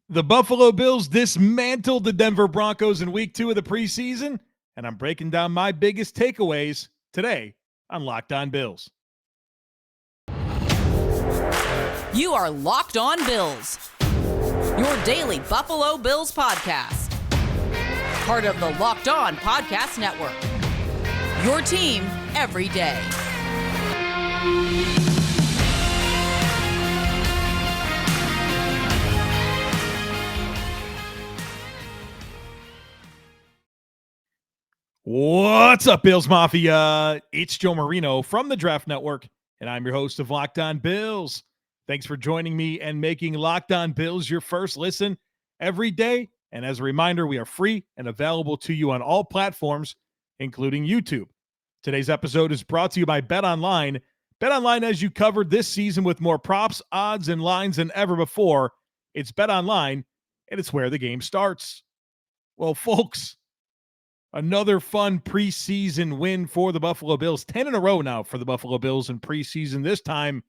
The Buffalo Bills dismantled the Denver Broncos in week 2 of the preseason, and I'm breaking down my biggest takeaways today on Locked On Bills. You are Locked On Bills, your daily Buffalo Bills podcast. Part of the Locked On Podcast Network, your team every day. What's up, Bills Mafia? It's Joe Marino from the Draft Network, and I'm your host of Locked On Bills. Thanks for joining me and making Locked On Bills your first listen every day. And as a reminder, we are free and available to you on all platforms, including YouTube. Today's episode is brought to you by BetOnline. BetOnline has you covered this season with more props, odds, and lines than ever before. It's BetOnline, and it's where the game starts. Well, folks, another fun preseason win for the Buffalo Bills. 10 in a row now for the Buffalo Bills in preseason, this time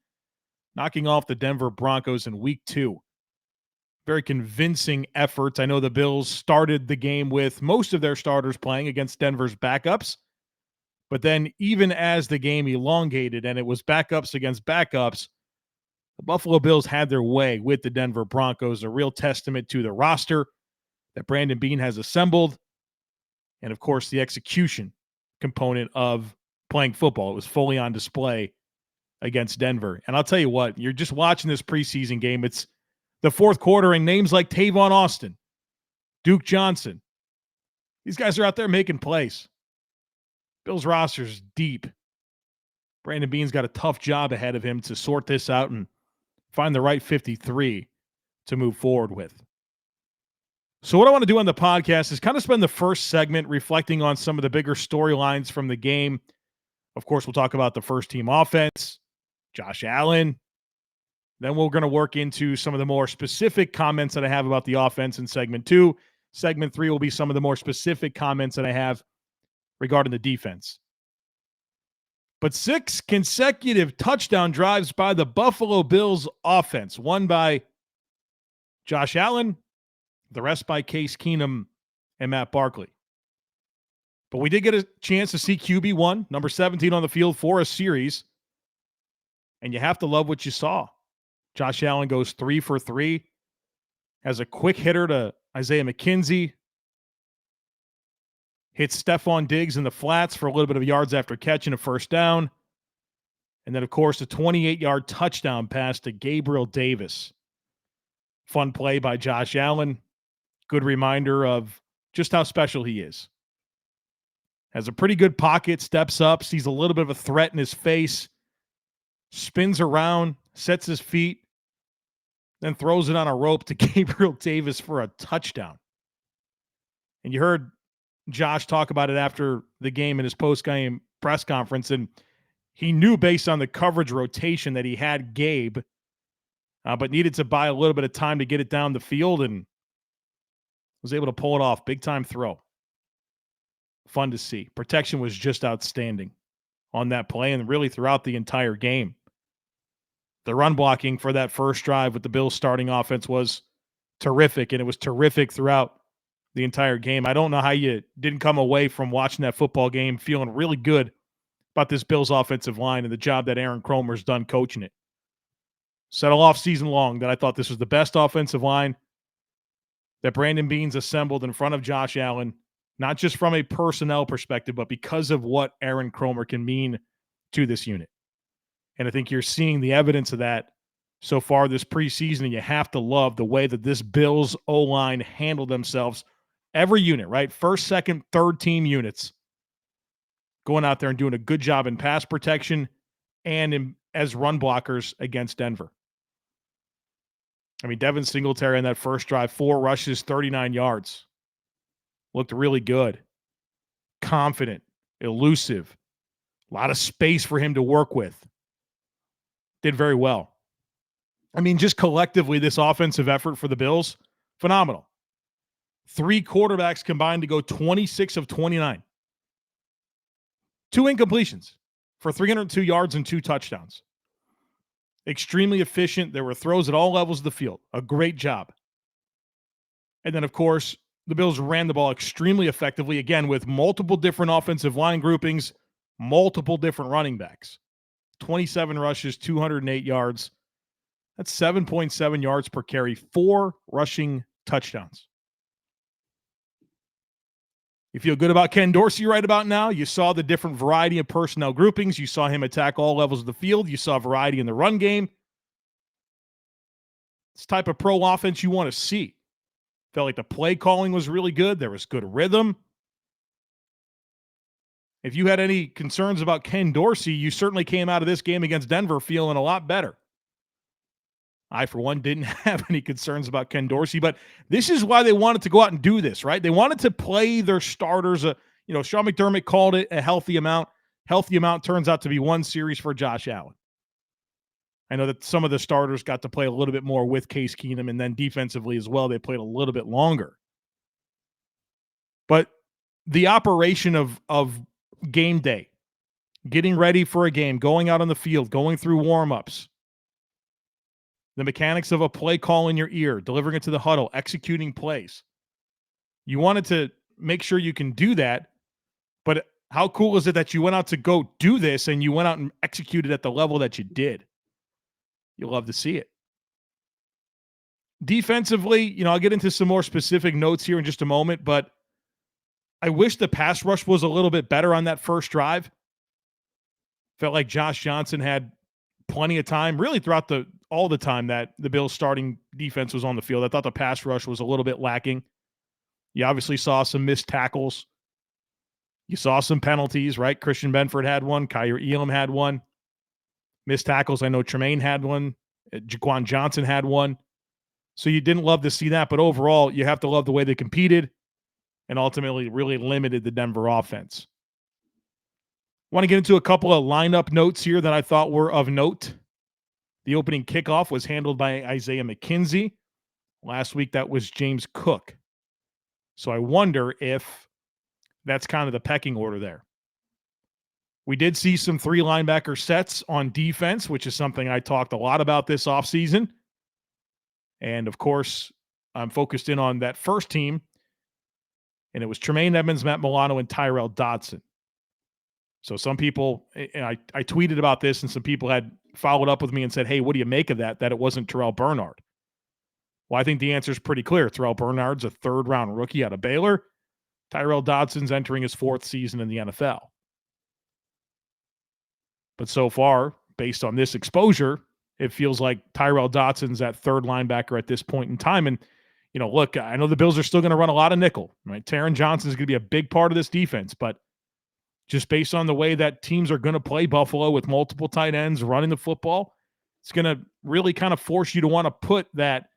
knocking off the Denver Broncos in week 2. Very convincing efforts. I know the Bills started the game with most of their starters playing against Denver's backups, but then even as the game elongated and it was backups against backups, the Buffalo Bills had their way with the Denver Broncos, a real testament to the roster that Brandon Beane has assembled. And, of course, the execution component of playing football. It was fully on display against Denver. And I'll tell you what, you're just watching this preseason game. It's the fourth quarter, and names like Tavon Austin, Duke Johnson, these guys are out there making plays. Bills roster's deep. Brandon Beane's got a tough job ahead of him to sort this out and find the right 53 to move forward with. So what I want to do on the podcast is kind of spend the first segment reflecting on some of the bigger storylines from the game. Of course, we'll talk about the first team offense, Josh Allen. Then we're going to work into some of the more specific comments that I have about the offense in segment 2. Segment 3 will be some of the more specific comments that I have regarding the defense. But 6 consecutive touchdown drives by the Buffalo Bills offense, one by Josh Allen, the rest by Case Keenum and Matt Barkley. But we did get a chance to see QB1, number 17 on the field for a series. And you have to love what you saw. Josh Allen goes 3 for 3. Has a quick hitter to Isaiah McKenzie. Hits Stephon Diggs in the flats for a little bit of yards after catching a first down. And then, of course, a 28-yard touchdown pass to Gabriel Davis. Fun play by Josh Allen. Good reminder of just how special he is. Has a pretty good pocket, steps up, sees a little bit of a threat in his face, spins around, sets his feet, then throws it on a rope to Gabriel Davis for a touchdown. And you heard Josh talk about it after the game in his post-game press conference, and he knew based on the coverage rotation that he had Gabe, but needed to buy a little bit of time to get it down the field, and was able to pull it off. Big-time throw. Fun to see. Protection was just outstanding on that play and really throughout the entire game. The run blocking for that first drive with the Bills starting offense was terrific, and it was terrific throughout the entire game. I don't know how you didn't come away from watching that football game feeling really good about this Bills offensive line and the job that Aaron Kromer's done coaching it. Said all off season long that I thought this was the best offensive line that Brandon Beane's assembled in front of Josh Allen, not just from a personnel perspective, but because of what Aaron Kromer can mean to this unit. And I think you're seeing the evidence of that so far this preseason, and you have to love the way that this Bills O-line handled themselves. Every unit, right? First, second, third team units going out there and doing a good job in pass protection and as run blockers against Denver. I mean, Devin Singletary on that first drive, 4 rushes, 39 yards. Looked really good. Confident, elusive. A lot of space for him to work with. Did very well. I mean, just collectively, this offensive effort for the Bills, phenomenal. 3 quarterbacks combined to go 26 of 29. 2 incompletions for 302 yards and 2 touchdowns. Extremely efficient. There were throws at all levels of the field. A great job. And then, of course, the Bills ran the ball extremely effectively, again, with multiple different offensive line groupings, multiple different running backs. 27 rushes, 208 yards. That's 7.7 yards per carry, 4 rushing touchdowns. You feel good about Ken Dorsey right about now. You saw the different variety of personnel groupings. You saw him attack all levels of the field. You saw variety in the run game. It's the type of pro offense you want to see. Felt like the play calling was really good. There was good rhythm. If you had any concerns about Ken Dorsey, you certainly came out of this game against Denver feeling a lot better. I, for one, didn't have any concerns about Ken Dorsey, but this is why they wanted to go out and do this, right? They wanted to play their starters. Sean McDermott called it a healthy amount. Healthy amount turns out to be 1 series for Josh Allen. I know that some of the starters got to play a little bit more with Case Keenum, and then defensively as well, they played a little bit longer. But the operation of game day, getting ready for a game, going out on the field, going through warm-ups, the mechanics of a play call in your ear, delivering it to the huddle, executing plays. You wanted to make sure you can do that, but how cool is it that you went out to go do this and you went out and executed at the level that you did? You'll love to see it. Defensively, I'll get into some more specific notes here in just a moment, but I wish the pass rush was a little bit better on that first drive. Felt like Josh Johnson had plenty of time, really throughout all the time that the Bills' starting defense was on the field. I thought the pass rush was a little bit lacking. You obviously saw some missed tackles. You saw some penalties, right? Christian Benford had one. Kyer Elam had one. Missed tackles, I know Tremaine had one. Jaquan Johnson had one. So you didn't love to see that, but overall, you have to love the way they competed and ultimately really limited the Denver offense. Want to get into a couple of lineup notes here that I thought were of note. The opening kickoff was handled by Isaiah McKenzie. Last week, that was James Cook. So I wonder if that's kind of the pecking order there. We did see some 3 linebacker sets on defense, which is something I talked a lot about this offseason. And, of course, I'm focused in on that first team, and it was Tremaine Edmonds, Matt Milano, and Tyrell Dodson. So some people, and I tweeted about this, and some people had followed up with me and said, hey, what do you make of that it wasn't Terrell Bernard? Well, I think the answer is pretty clear. Terrell Bernard's a 3rd-round rookie out of Baylor. Tyrell Dodson's entering his 4th season in the NFL. But so far, based on this exposure, it feels like Tyrell Dodson's that 3rd linebacker at this point in time. And, look, I know the Bills are still going to run a lot of nickel, right? Taron Johnson's going to be a big part of this defense, but just based on the way that teams are going to play Buffalo with multiple tight ends running the football, it's going to really kind of force you to want to put that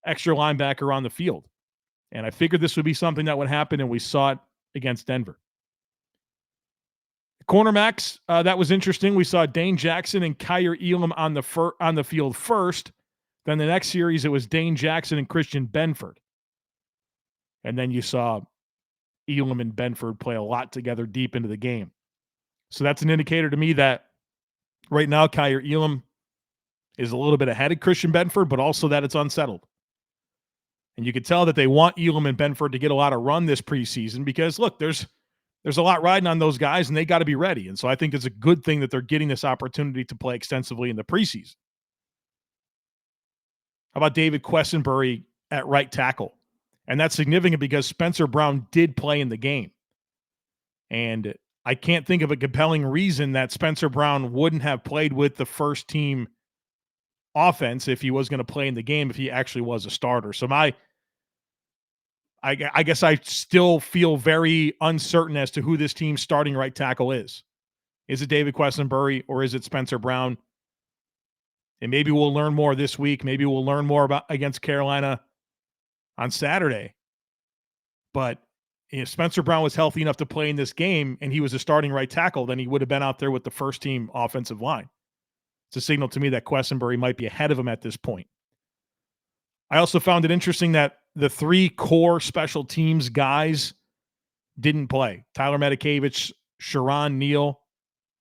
extra linebacker on the field. And I figured this would be something that would happen, and we saw it against Denver. Cornerbacks, that was interesting. We saw Dane Jackson and Kyer Elam on the field first. Then the next series, it was Dane Jackson and Christian Benford. And then you saw Elam and Benford play a lot together deep into the game. So that's an indicator to me that right now Kyer Elam is a little bit ahead of Christian Benford, but also that it's unsettled. And you could tell that they want Elam and Benford to get a lot of run this preseason because, look, there's a lot riding on those guys, and they got to be ready. And so I think it's a good thing that they're getting this opportunity to play extensively in the preseason. How about David Questinbury at right tackle? And that's significant because Spencer Brown did play in the game. And I can't think of a compelling reason that Spencer Brown wouldn't have played with the first team offense if he was going to play in the game, if he actually was a starter. So I guess I still feel very uncertain as to who this team's starting right tackle is. Is it David Questinbury or is it Spencer Brown? And maybe we'll learn more this week. Maybe we'll learn more about against Carolina on Saturday. But if Spencer Brown was healthy enough to play in this game and he was a starting right tackle, then he would have been out there with the first team offensive line. It's a signal to me that Questinbury might be ahead of him at this point. I also found it interesting that the 3 core special teams guys didn't play. Tyler Medikevich, Sharon Neal,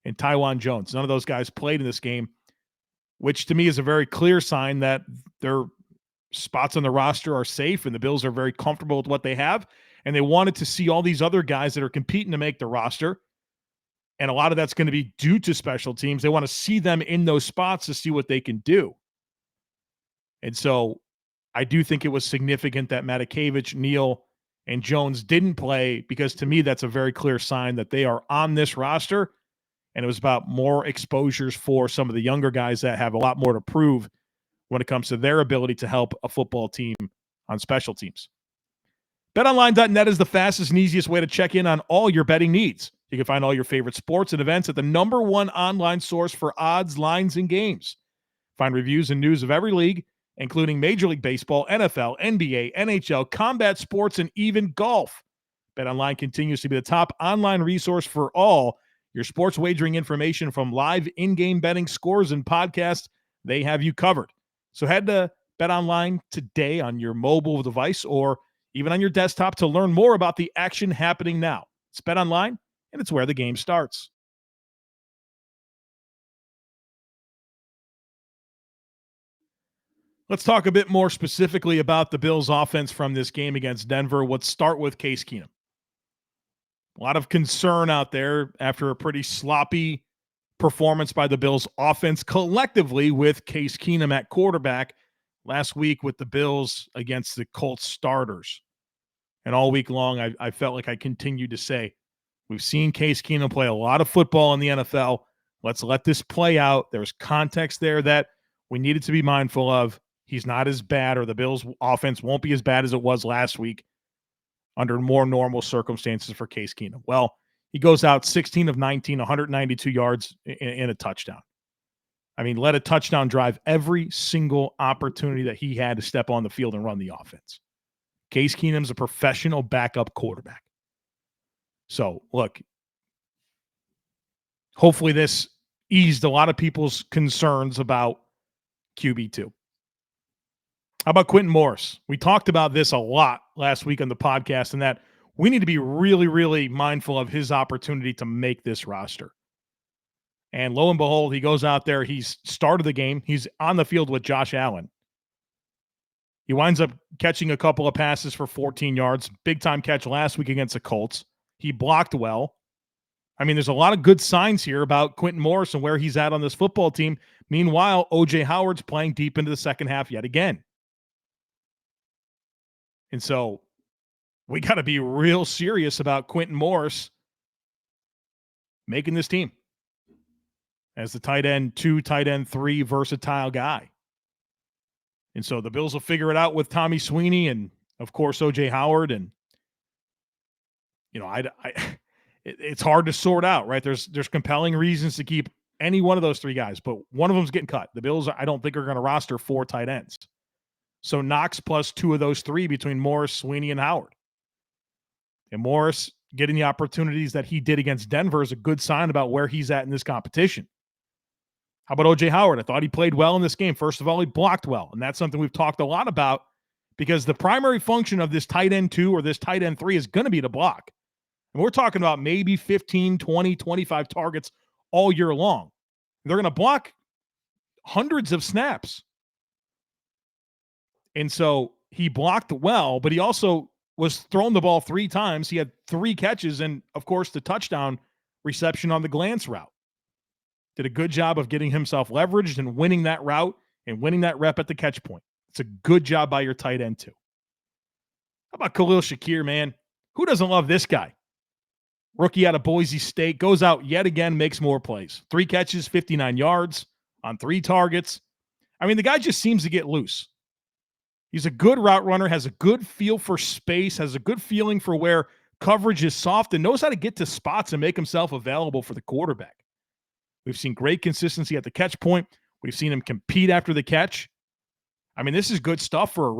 and Tywan Jones. None of those guys played in this game, which to me is a very clear sign that they're spots on the roster are safe and the Bills are very comfortable with what they have. And they wanted to see all these other guys that are competing to make the roster. And a lot of that's going to be due to special teams. They want to see them in those spots to see what they can do. And so I do think it was significant that Matakevich, Neal, and Jones didn't play, because to me, that's a very clear sign that they are on this roster. And it was about more exposures for some of the younger guys that have a lot more to prove when it comes to their ability to help a football team on special teams. BetOnline.net is the fastest and easiest way to check in on all your betting needs. You can find all your favorite sports and events at the #1 online source for odds, lines, and games. Find reviews and news of every league, including Major League Baseball, NFL, NBA, NHL, combat sports, and even golf. BetOnline continues to be the top online resource for all your sports wagering information, from live in-game betting, scores, and podcasts. They have you covered. So head to BetOnline today on your mobile device or even on your desktop to learn more about the action happening now. It's BetOnline, and it's where the game starts. Let's talk a bit more specifically about the Bills' offense from this game against Denver. Let's start with Case Keenum. A lot of concern out there after a pretty sloppy performance by the Bills' offense collectively, with Case Keenum at quarterback last week with the Bills against the Colts starters. And all week long, I felt like I continued to say, we've seen Case Keenum play a lot of football in the NFL. Let's let this play out. There's context there that we needed to be mindful of. He's not as bad, or the Bills' offense won't be as bad as it was last week under more normal circumstances for Case Keenum. Well, he goes out 16 of 19, 192 yards in a touchdown. I mean, led a touchdown drive every single opportunity that he had to step on the field and run the offense. Case Keenum's a professional backup quarterback. So, look, hopefully this eased a lot of people's concerns about QB2. How about Quentin Morse? We talked about this a lot last week on the podcast, and that we need to be really, really mindful of his opportunity to make this roster. And lo and behold, he goes out there. He's started the game. He's on the field with Josh Allen. He winds up catching a couple of passes for 14 yards. Big-time catch last week against the Colts. He blocked well. I mean, there's a lot of good signs here about Quentin Morse and where he's at on this football team. Meanwhile, O.J. Howard's playing deep into the second half yet again. And so we got to be real serious about Quentin Morse making this team as the tight end 2, tight end 3 versatile guy. And so the Bills will figure it out with Tommy Sweeney and, of course, O.J. Howard. And, you know, it's hard to sort out, right? There's compelling reasons to keep any one of those 3 guys, but one of them's getting cut. The Bills, I don't think, are going to roster 4 tight ends. So Knox plus 2 of those 3 between Morris, Sweeney, and Howard. And Morris getting the opportunities that he did against Denver is a good sign about where he's at in this competition. How about O.J. Howard? I thought he played well in this game. First of all, he blocked well, and that's something we've talked a lot about, because the primary function of this tight end 2 or this tight end 3 is going to be to block. And we're talking about maybe 15, 20, 25 targets all year long. They're going to block hundreds of snaps. And so he blocked well, but he also was thrown the ball 3 times. He had 3 catches and, of course, the touchdown reception on the glance route. Did a good job of getting himself leveraged and winning that route and winning that rep at the catch point. It's a good job by your tight end, too. How about Khalil Shakir, man? Who doesn't love this guy? Rookie out of Boise State, goes out yet again, makes more plays. 3 catches, 59 yards on 3 targets. I mean, the guy just seems to get loose. He's a good route runner, has a good feel for space, has a good feeling for where coverage is soft, and knows how to get to spots and make himself available for the quarterback. We've seen great consistency at the catch point. We've seen him compete after the catch. I mean, this is good stuff for a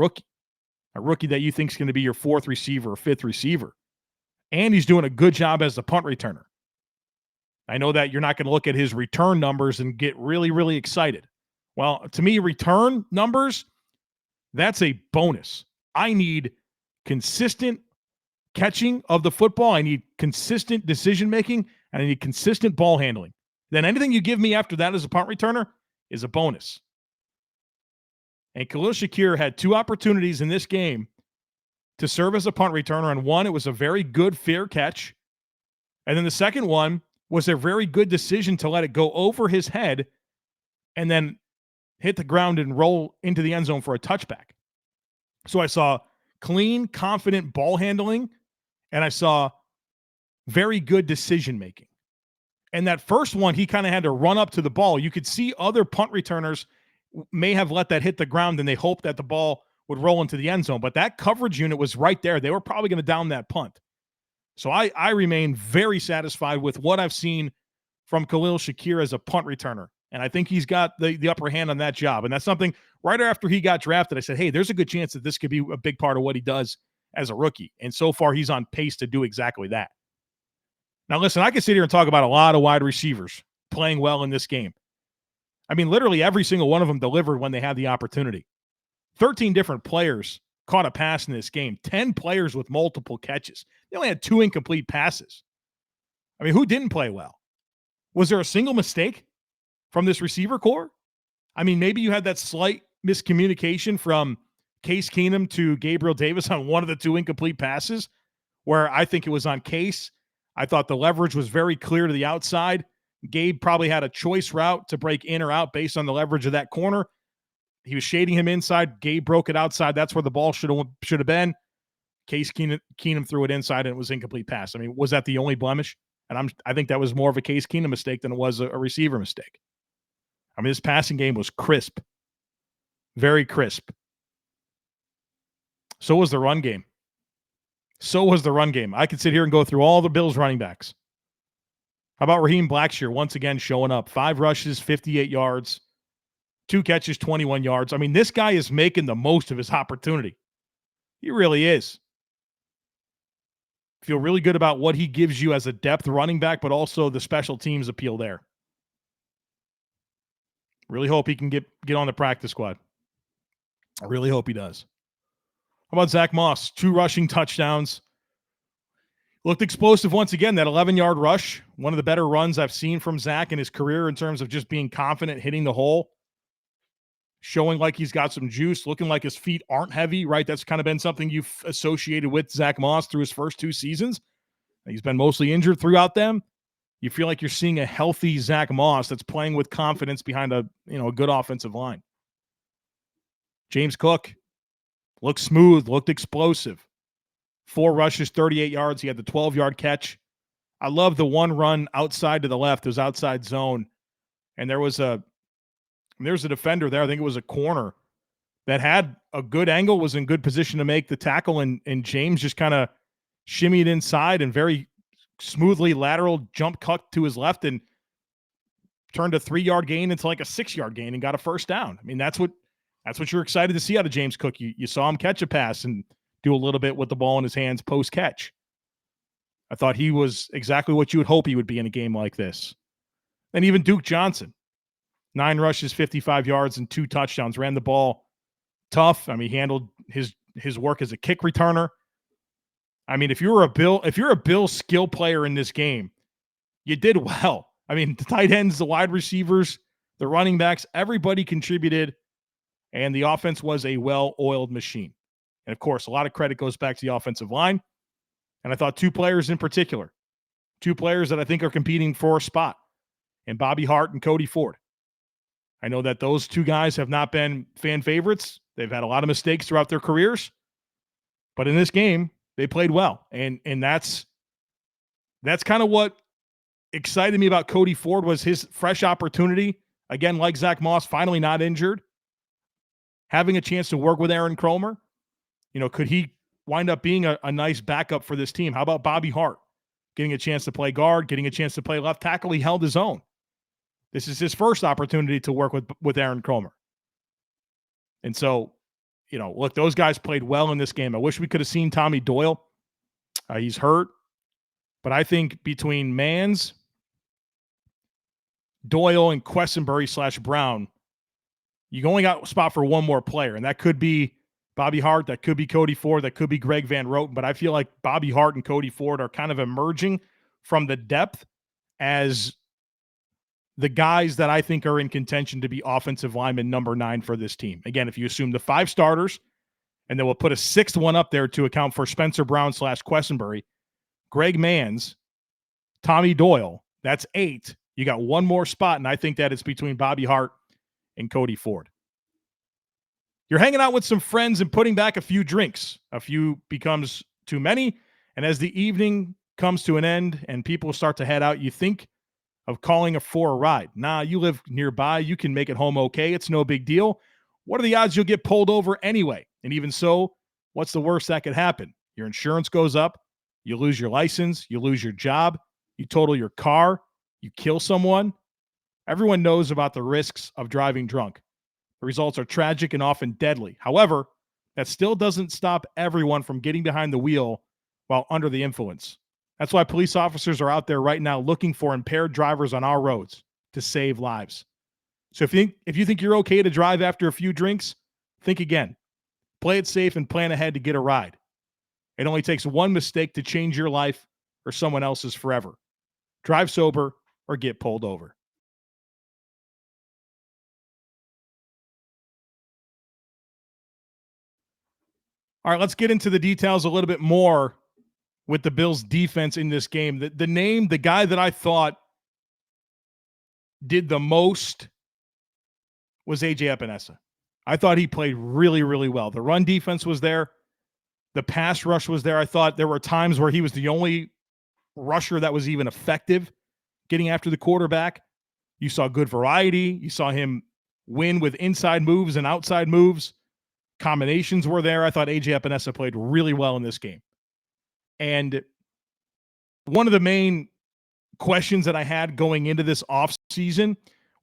rookie that you think is going to be your 4th receiver or 5th receiver. And he's doing a good job as the punt returner. I know that you're not going to look at his return numbers and get really, really excited. Well, to me, return numbers, that's a bonus. I need consistent catching of the football. I need consistent decision-making, and I need consistent ball handling. Then anything you give me after that as a punt returner is a bonus. And Khalil Shakir had 2 opportunities in this game to serve as a punt returner. And one, it was a very good, fair catch. And then the second one was a very good decision to let it go over his head and then hit the ground and roll into the end zone for a touchback. So I saw clean, confident ball handling, and I saw very good decision-making. And that first one, he kind of had to run up to the ball. You could see other punt returners may have let that hit the ground and they hoped that the ball would roll into the end zone. But that coverage unit was right there. They were probably going to down that punt. So I remain very satisfied with what I've seen from Khalil Shakir as a punt returner. And I think he's got the upper hand on that job. And that's something right after he got drafted, I said, hey, there's a good chance that this could be a big part of what he does as a rookie. And so far, he's on pace to do exactly that. Now, listen, I can sit here and talk about a lot of wide receivers playing well in this game. I mean, literally every single one of them delivered when they had the opportunity. 13 different players caught a pass in this game. 10 players with multiple catches. They only had 2 incomplete passes. I mean, who didn't play well? Was there a single mistake from this receiver core? I mean, maybe you had that slight miscommunication from Case Keenum to Gabriel Davis on one of the 2 incomplete passes, where I think it was on Case. I thought the leverage was very clear to the outside. Gabe probably had a choice route to break in or out based on the leverage of that corner. He was shading him inside. Gabe broke it outside. That's where the ball should have been. Case Keenum threw it inside, and it was incomplete pass. I mean, was that the only blemish? And I think that was more of a Case Keenum mistake than it was a receiver mistake. I mean, this passing game was crisp. Very crisp. So was the run game. I could sit here and go through all the Bills running backs. How about Raheem Blackshear once again showing up? 5 rushes, 58 yards, 2 catches, 21 yards. I mean, this guy is making the most of his opportunity. He really is. Feel really good about what he gives you as a depth running back, but also the special teams appeal there. Really hope he can get on the practice squad. I really hope he does. How about Zach Moss? 2 rushing touchdowns. Looked explosive once again, that 11-yard rush. One of the better runs I've seen from Zach in his career in terms of just being confident, hitting the hole. Showing like he's got some juice, looking like his feet aren't heavy, right? That's kind of been something you've associated with Zach Moss through his first 2 seasons. He's been mostly injured throughout them. You feel like you're seeing a healthy Zach Moss that's playing with confidence behind a good offensive line. James Cook looked smooth, looked explosive. 4 rushes, 38 yards. He had the 12-yard catch. I love the one run outside to the left. It was outside zone. And there was a defender there. I think it was a corner that had a good angle, was in good position to make the tackle. And James just kind of shimmied inside and very smoothly lateral jump cut to his left and turned a 3-yard gain into like a 6-yard gain and got a first down. I mean, that's what you're excited to see out of James Cook. You saw him catch a pass and do a little bit with the ball in his hands post-catch. I thought he was exactly what you would hope he would be in a game like this. And even Duke Johnson, 9 rushes, 55 yards, and 2 touchdowns, ran the ball tough. I mean, he handled his work as a kick returner. I mean, if you're a Bill skill player in this game, you did well. I mean, the tight ends, the wide receivers, the running backs, everybody contributed, and the offense was a well-oiled machine. And, of course, a lot of credit goes back to the offensive line. And I thought 2 players in particular, 2 players that I think are competing for a spot, and Bobby Hart and Cody Ford. I know that those 2 guys have not been fan favorites. They've had a lot of mistakes throughout their careers. But in this game, they played well. And that's kind of what excited me about Cody Ford, was his fresh opportunity. Again, like Zach Moss, finally not injured. Having a chance to work with Aaron Cromer. Could he wind up being a nice backup for this team? How about Bobby Hart? Getting a chance to play guard, getting a chance to play left tackle. He held his own. This is his first opportunity to work with Aaron Cromer. And so, look, those guys played well in this game. I wish we could have seen Tommy Doyle. He's hurt. But I think between Mans, Doyle, and Questinbury / Brown, you only got a spot for one more player, and that could be Bobby Hart, that could be Cody Ford, that could be Greg Van Roten. But I feel like Bobby Hart and Cody Ford are kind of emerging from the depth as the guys that I think are in contention to be offensive lineman number 9 for this team. Again, if you assume the 5 starters, and then we'll put a 6th one up there to account for Spencer Brown / Questinbury, Greg Manns, Tommy Doyle, that's 8. You got one more spot, and I think that it's between Bobby Hart and Cody Ford. You're hanging out with some friends and putting back a few drinks. A few becomes too many, and as the evening comes to an end and people start to head out, you think of calling for a ride. Nah, you live nearby. You can make it home okay. It's no big deal. What are the odds you'll get pulled over anyway? And even so, what's the worst that could happen? Your insurance goes up. You lose your license. You lose your job. You total your car. You kill someone. Everyone knows about the risks of driving drunk. The results are tragic and often deadly. However, that still doesn't stop everyone from getting behind the wheel while under the influence. That's why police officers are out there right now looking for impaired drivers on our roads to save lives. So if you think you're okay to drive after a few drinks, think again. Play it safe and plan ahead to get a ride. It only takes one mistake to change your life or someone else's forever. Drive sober or get pulled over. All right, let's get into the details a little bit more with the Bills defense in this game. The guy that I thought did the most was A.J. Epinesa. I thought he played really, really well. The run defense was there. The pass rush was there. I thought there were times where he was the only rusher that was even effective getting after the quarterback. You saw good variety. You saw him win with inside moves and outside moves. Combinations were there. I thought A.J. Epinesa played really well in this game. And one of the main questions that I had going into this offseason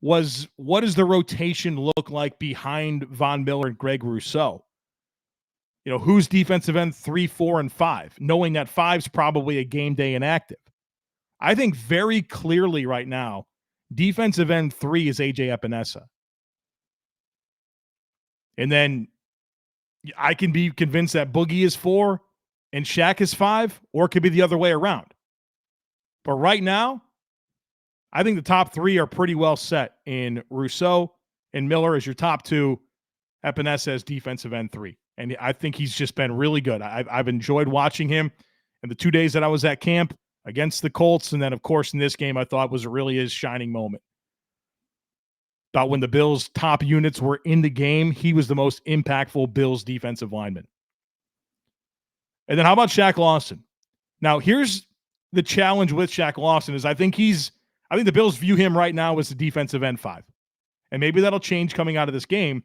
was, what does the rotation look like behind Von Miller and Greg Rousseau? You know, who's defensive end 3, 4, and 5, knowing that 5's probably a game day inactive. I think very clearly right now, defensive end 3 is A.J. Epinesa. And then I can be convinced that Boogie is 4 and Shaq is 5, or it could be the other way around. But right now, I think the top 3 are pretty well set in Rousseau and Miller as your top 2, Epinesa as defensive end 3. And I think he's just been really good. I've enjoyed watching him. And the 2 days that I was at camp against the Colts, and then, of course, in this game, I thought was really his shining moment. Thought when the Bills' top units were in the game, he was the most impactful Bills defensive lineman. And then how about Shaq Lawson? Now, here's the challenge with Shaq Lawson is I think the Bills view him right now as the defensive end 5. And maybe that'll change coming out of this game.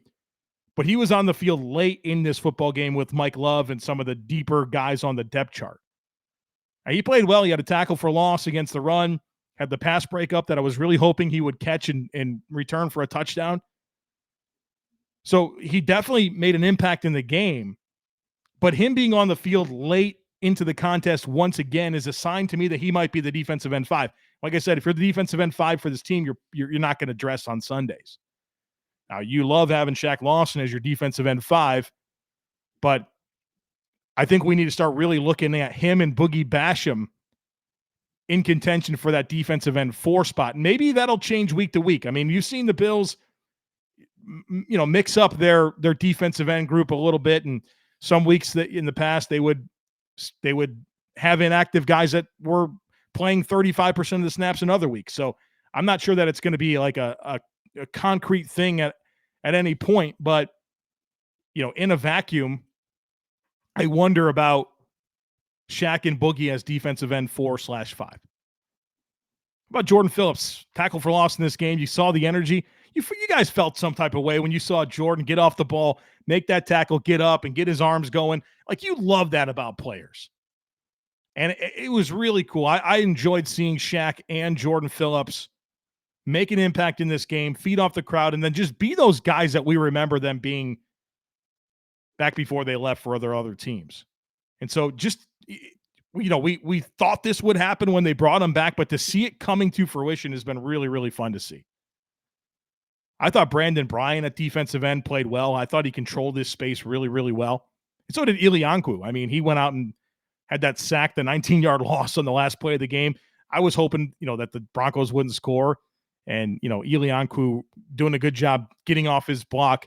But he was on the field late in this football game with Mike Love and some of the deeper guys on the depth chart. Now, he played well. He had a tackle for loss against the run, had the pass breakup that I was really hoping he would catch and return for a touchdown. So he definitely made an impact in the game. But him being on the field late into the contest once again is a sign to me that he might be the defensive end 5. Like I said, if you're the defensive end 5 for this team, you're not going to dress on Sundays. Now, you love having Shaq Lawson as your defensive end 5, but I think we need to start really looking at him and Boogie Basham in contention for that defensive end 4 spot. Maybe that'll change week to week. I mean, you've seen the Bills, mix up their defensive end group a little bit, and some weeks that in the past they would have inactive guys that were playing 35% of the snaps in other weeks. So I'm not sure that it's going to be like a concrete thing at any point, but in a vacuum, I wonder about Shaq and Boogie as defensive end 4/5. How about Jordan Phillips? Tackle for loss in this game. You saw the energy. You guys felt some type of way when you saw Jordan get off the ball, make that tackle, get up, and get his arms going. Like, you love that about players. And it was really cool. I enjoyed seeing Shaq and Jordan Phillips make an impact in this game, feed off the crowd, and then just be those guys that we remember them being back before they left for other teams. And so just, we thought this would happen when they brought them back, but to see it coming to fruition has been really, really fun to see. I thought Brandon Bryan at defensive end played well. I thought he controlled this space really, really well. And so did Ilianku. I mean, he went out and had that sack, the 19-yard loss on the last play of the game. I was hoping, that the Broncos wouldn't score. And, Iliancu doing a good job getting off his block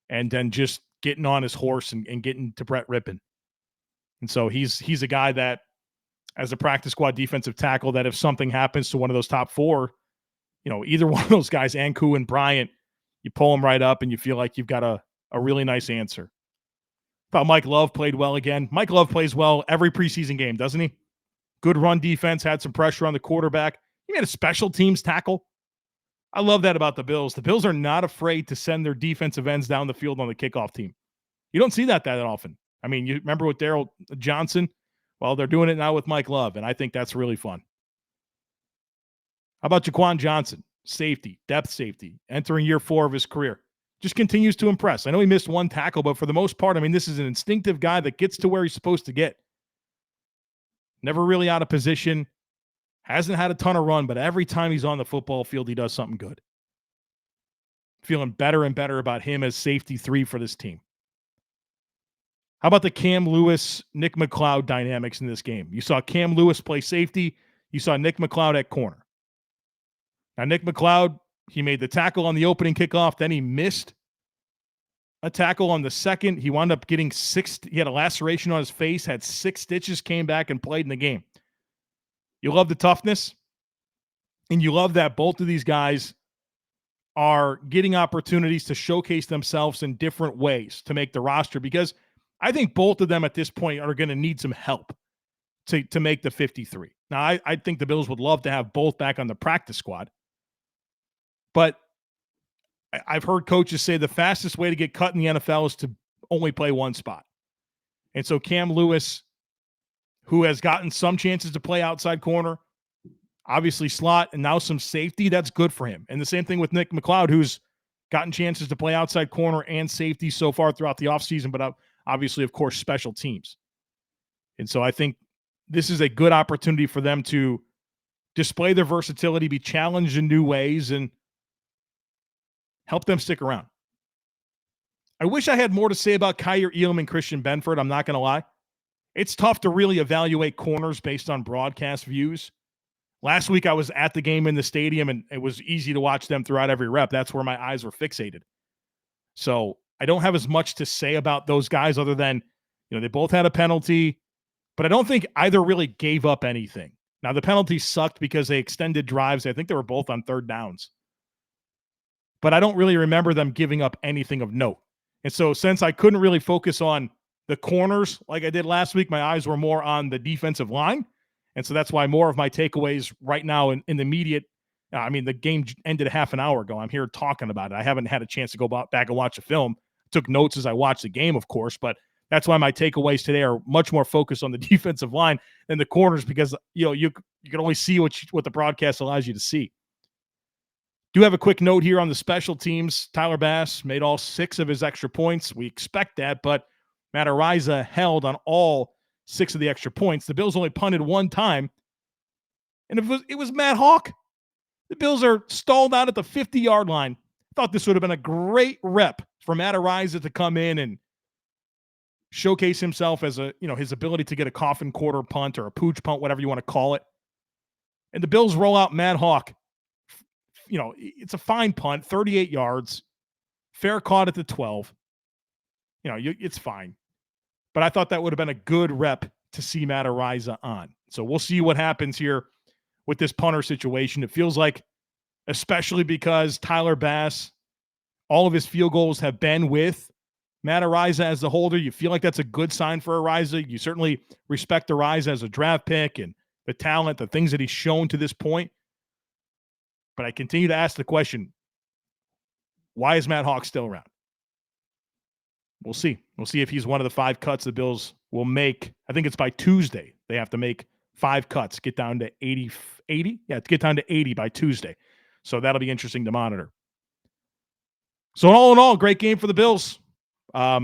and then just getting on his horse and getting to Brett Rippon. And so he's a guy that, as a practice squad defensive tackle, that if something happens to one of those top four, either one of those guys, Anku and Bryant, you pull them right up and you feel like you've got a really nice answer. Thought Mike Love played well again. Mike Love plays well every preseason game, doesn't he? Good run defense, had some pressure on the quarterback. He made a special teams tackle. I love that about the Bills. The Bills are not afraid to send their defensive ends down the field on the kickoff team. You don't see that often. I mean, you remember with Daryl Johnson? Well, they're doing it now with Mike Love, and I think that's really fun. How about Jaquan Johnson? Safety, depth safety, entering year 4 of his career. Just continues to impress. I know he missed one tackle, but for the most part, I mean, this is an instinctive guy that gets to where he's supposed to get. Never really out of position. Hasn't had a ton of run, but every time he's on the football field, he does something good. Feeling better and better about him as safety 3 for this team. How about the Cam Lewis, Nick Macleod dynamics in this game? You saw Cam Lewis play safety. You saw Nick Macleod at corner. Now, Nick Macleod, he made the tackle on the opening kickoff. Then he missed a tackle on the second. He wound up getting 6. He had a laceration on his face, had 6 stitches, came back and played in the game. You love the toughness, and you love that both of these guys are getting opportunities to showcase themselves in different ways to make the roster, because I think both of them at this point are going to need some help to make the 53. Now, I think the Bills would love to have both back on the practice squad, but I've heard coaches say the fastest way to get cut in the NFL is to only play one spot. And so Cam Lewis, who has gotten some chances to play outside corner, obviously slot, and now some safety, that's good for him. And the same thing with Nick Macleod, who's gotten chances to play outside corner and safety so far throughout the offseason, but obviously, of course, special teams. And so I think this is a good opportunity for them to display their versatility, be challenged in new ways, and help them stick around. I wish I had more to say about Kyer Elam and Christian Benford. I'm not going to lie. It's tough to really evaluate corners based on broadcast views. Last week, I was at the game in the stadium, and it was easy to watch them throughout every rep. That's where my eyes were fixated. So I don't have as much to say about those guys other than, they both had a penalty, but I don't think either really gave up anything. Now, the penalty sucked because they extended drives. I think they were both on third downs. But I don't really remember them giving up anything of note. And so since I couldn't really focus on the corners like I did last week, my eyes were more on the defensive line. And so that's why more of my takeaways right now in the immediate, the game ended a half an hour ago. I'm here talking about it. I haven't had a chance to go back and watch the film. Took notes as I watched the game, of course, but that's why my takeaways today are much more focused on the defensive line than the corners, because you can only see what the broadcast allows you to see. Do have a quick note here on the special teams. Tyler Bass made all 6 of his extra points. We expect that, but Matt Ariza held on all 6 of the extra points. The Bills only punted 1 time, and it was Matt Hawk. The Bills are stalled out at the 50-yard line. Thought this would have been a great rep for Matt Ariza to come in and showcase himself as his ability to get a coffin quarter punt or a pooch punt, whatever you want to call it. And the Bills roll out Matt Hawk. It's a fine punt, 38 yards, fair caught at the 12. It's fine. But I thought that would have been a good rep to see Matt Ariza on. So we'll see what happens here with this punter situation. It feels like, especially because Tyler Bass, all of his field goals have been with Matt Ariza as the holder. You feel like that's a good sign for Ariza. You certainly respect Ariza as a draft pick and the talent, the things that he's shown to this point. But I continue to ask the question, why is Matt Hawk still around? We'll see. We'll see if he's one of the 5 cuts the Bills will make. I think it's by Tuesday. They have to make 5 cuts, get down to 80? Yeah, get down to 80 by Tuesday. So that'll be interesting to monitor. So all in all, great game for the Bills. I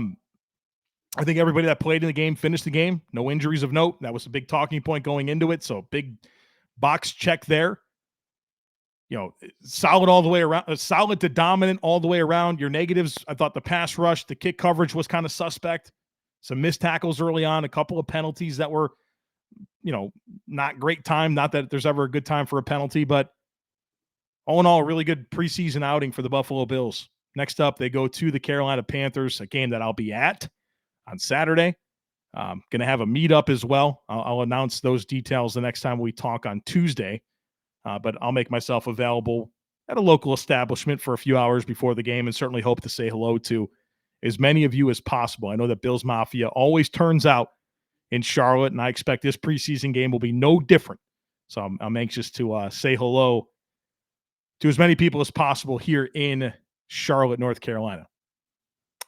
think everybody that played in the game finished the game. No injuries of note. That was a big talking point going into it. So big box check there. Solid all the way around, solid to dominant all the way around. Your negatives, I thought the pass rush, the kick coverage was kind of suspect. Some missed tackles early on, a couple of penalties that were, not great time. Not that there's ever a good time for a penalty, but all in all, a really good preseason outing for the Buffalo Bills. Next up, they go to the Carolina Panthers, a game that I'll be at on Saturday. Going to have a meetup as well. I'll announce those details the next time we talk on Tuesday, but I'll make myself available at a local establishment for a few hours before the game and certainly hope to say hello to as many of you as possible. I know that Bills Mafia always turns out in Charlotte, and I expect this preseason game will be no different. So I'm anxious to say hello to as many people as possible here in Charlotte, North Carolina.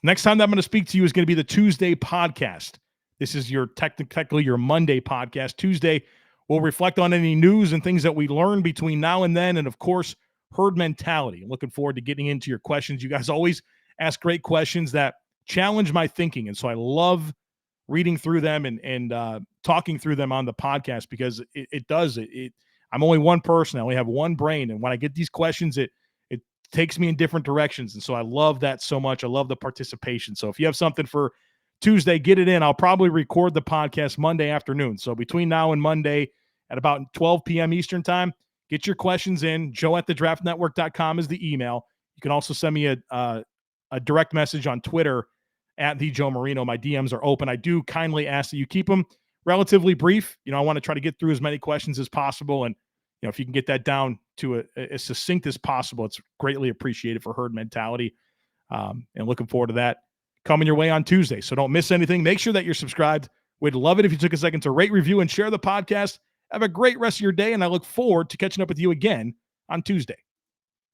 Next time that I'm going to speak to you is going to be the Tuesday podcast. This is your technically your Monday podcast. Tuesday, we'll reflect on any news and things that we learned between now and then, and of course, herd mentality. I'm looking forward to getting into your questions. You guys always ask great questions that challenge my thinking, and so I love reading through them and talking through them on the podcast because it does. I'm only one person. I only have one brain, and when I get these questions, it takes me in different directions, and so I love that so much. I love the participation. So if you have something for Tuesday, get it in. I'll probably record the podcast Monday afternoon. So between now and Monday at about 12 p.m. Eastern time, get your questions in. joe@thedraftnetwork.com is the email. You can also send me a direct message on Twitter at the Joe Marino. My DMs are open. I do kindly ask that you keep them relatively brief. I want to try to get through as many questions as possible. And, if you can get that down to as succinct as possible, it's greatly appreciated for herd mentality. And looking forward to that coming your way on Tuesday. So don't miss anything. Make sure that you're subscribed. We'd love it if you took a second to rate, review, and share the podcast. Have a great rest of your day, and I look forward to catching up with you again on Tuesday.